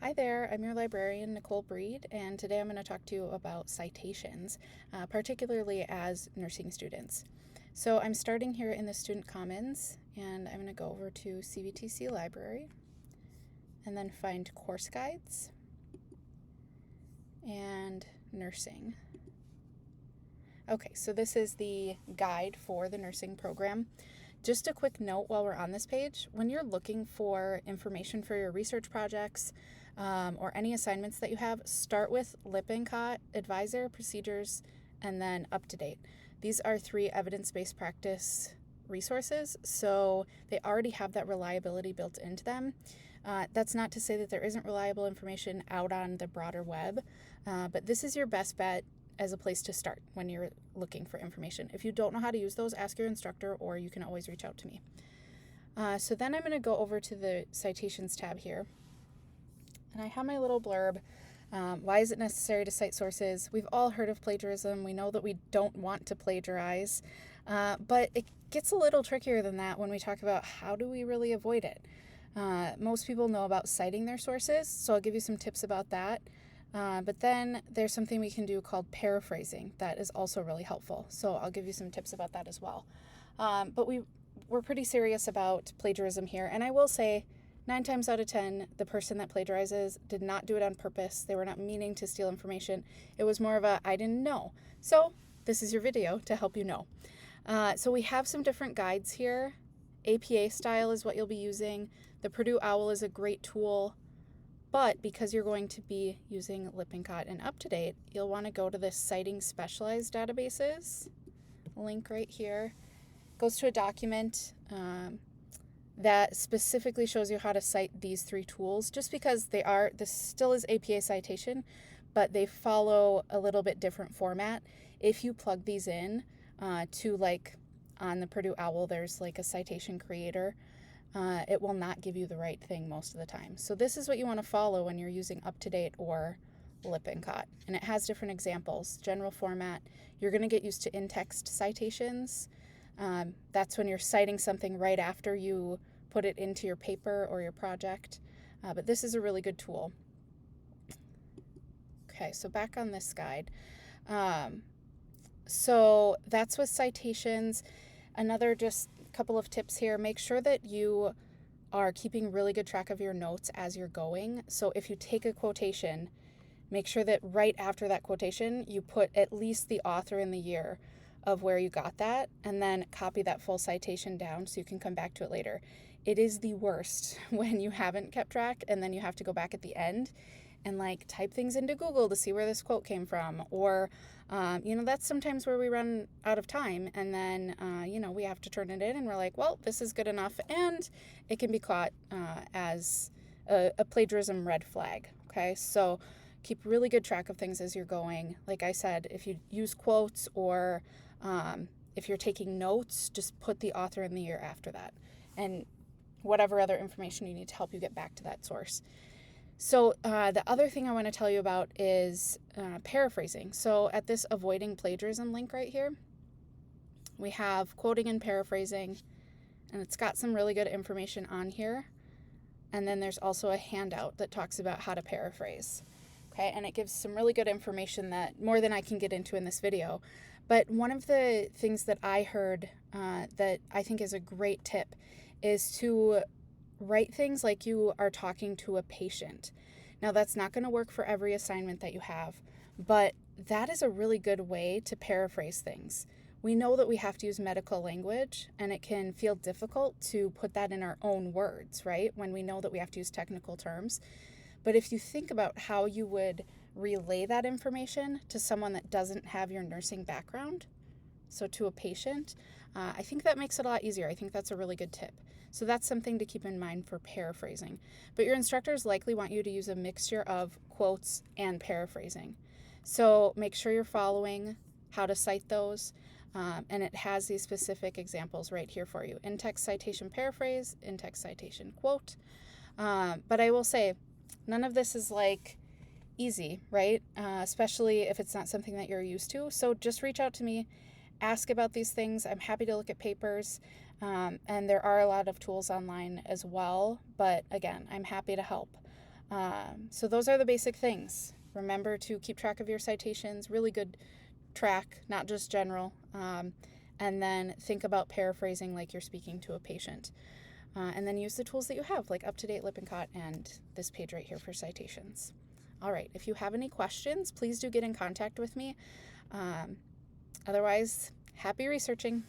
Hi there, I'm your librarian, Nicole Breed, and today I'm going to talk to you about citations, particularly as nursing students. So I'm starting here in the Student Commons, and I'm going to go over to CVTC Library, and then find Course Guides, and Nursing. Okay, so this is the guide for the nursing program. Just a quick note while we're on this page, when you're looking for information for your research projects or any assignments that you have, start with Lippincott, Advisor, Procedures, and then Up to Date. These are 3 evidence-based practice resources, so they already have that reliability built into them. That's not to say that there isn't reliable information out on the broader web, but this is your best bet as a place to start when you're looking for information. If you don't know how to use those, ask your instructor, or you can always reach out to me. So then I'm going to go over to the Citations tab here. And I have my little blurb. Why is it necessary to cite sources? We've all heard of plagiarism. We know that we don't want to plagiarize. But it gets a little trickier than that when we talk about how do we really avoid it. Most people know about citing their sources, so I'll give you some tips about that. But then there's something we can do called paraphrasing that is also really helpful. So I'll give you some tips about that as well. But we're pretty serious about plagiarism here. And I will say 9 times out of 10, the person that plagiarizes did not do it on purpose. They were not meaning to steal information. It was more of a, I didn't know. So this is your video to help you know. So we have some different guides here. APA style is what you'll be using. The Purdue OWL is a great tool. But because you're going to be using Lippincott and Up to Date, you'll want to go to this Citing Specialized Databases link right here. It goes to a document that specifically shows you how to cite these 3 tools, just because this still is APA citation, but they follow a little bit different format. If you plug these in to, like, on the Purdue OWL, there's like a citation creator. It will not give you the right thing most of the time. So this is what you want to follow when you're using Up to Date or Lippincott. And it has different examples. General format, you're going to get used to in-text citations. That's when you're citing something right after you put it into your paper or your project. But this is a really good tool. Okay, so back on this guide. So that's with citations. Another just couple of tips here. Make sure that you are keeping really good track of your notes as you're going. So if you take a quotation, make sure that right after that quotation, you put at least the author and the year of where you got that, and then copy that full citation down so you can come back to it later. It is the worst when you haven't kept track and then you have to go back at the end and like type things into Google to see where this quote came from, or that's sometimes where we run out of time, and then we have to turn it in and we're like, well, this is good enough, and it can be caught as a plagiarism red flag. Okay, so keep really good track of things as you're going. Like I said, if you use quotes or if you're taking notes, just put the author and the year after that, and whatever other information you need to help you get back to that source. So the other thing I want to tell you about is paraphrasing. So at this avoiding plagiarism link right here, we have quoting and paraphrasing, and it's got some really good information on here. And then there's also a handout that talks about how to paraphrase. Okay, and it gives some really good information that more than I can get into in this video. But one of the things that I heard that I think is a great tip is to write things like you are talking to a patient. Now, that's not going to work for every assignment that you have, but that is a really good way to paraphrase things. We know that we have to use medical language, and it can feel difficult to put that in our own words, right? When we know that we have to use technical terms. But if you think about how you would relay that information to someone that doesn't have your nursing background, so to a patient, I think that makes it a lot easier. I think that's a really good tip. So that's something to keep in mind for paraphrasing. But your instructors likely want you to use a mixture of quotes and paraphrasing. So make sure you're following how to cite those. And it has these specific examples right here for you. In-text citation paraphrase, in-text citation quote. But I will say, none of this is like easy, right? Especially if it's not something that you're used to. So just reach out to me, ask about these things. I'm happy to look at papers. And there are a lot of tools online as well. But again, I'm happy to help. So those are the basic things. Remember to keep track of your citations, really good track, not just general. And then think about paraphrasing like you're speaking to a patient. And then use the tools that you have, like UpToDate, Lippincott, and this page right here for citations. All right, if you have any questions, please do get in contact with me. Otherwise, happy researching.